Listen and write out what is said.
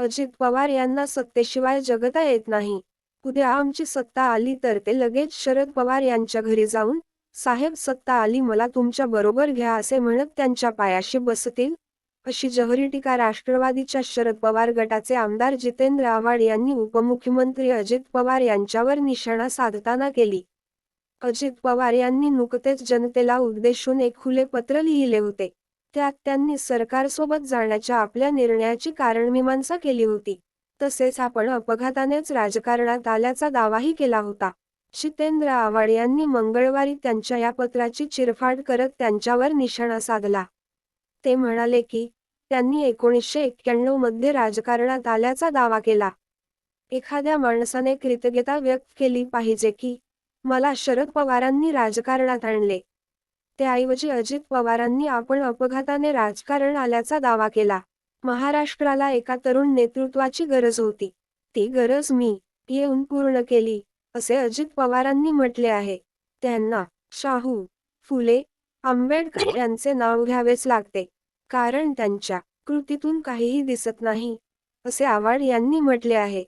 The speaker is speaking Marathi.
अजित पवार यांना सत्तेशिवाय जगता येत नाही. उद्या आमची सत्ता आली तर ते लगेच शरद पवार यांच्या घरी जाऊन, साहेब सत्ता आली मला तुमच्या बरोबर घ्या असे म्हणत त्यांच्या पायाशी बसतील, अशी जहरी टीका राष्ट्रवादीच्या शरद पवार गटाचे आमदार जितेंद्र आव्हाड यांनी उपमुख्यमंत्री अजित पवार यांच्यावर निशाणा साधताना केली. अजित पवार यांनी नुकतेच जनतेला उद्देशून एक खुले पत्र लिहिले होते. त्यात त्यांनी सरकारसोबत जाण्याच्या आपल्या निर्णयाची कारणमीमांसा केली होती. तसेच आपण अपघातानेच राजकारणात आल्याचा दावाही केला होता. जितेंद्र आव्हाड यांनी मंगळवारी त्यांच्या या पत्राची चिरफाड करत त्यांच्यावर निशाणा साधला. ते म्हणाले की, त्यांनी 1991 मध्ये राजकारणात आल्याचा दावा केला. एखाद्या माणसाने कृतज्ञता व्यक्त केली पाहिजे की, मला शरद पवारांनी राजकारणात आणले. त्याऐवजी अजित पवारांनी आपण अपघाताने राजकारण आल्याचा दावा केला. महाराष्ट्राला एका तरुण नेतृत्वाची गरज होती. ती गरज मी येऊन पूर्ण केली, असे अजित पवारांनी म्हटले आहे. त्यांना शाहू, फुले, आंबेडकर यांचे नाव घ्यावेच लागते. कारण त्यांच्या कृतीतून काहीही दिसत नाही, असे आव्हाड यांनी म्हटले आहे.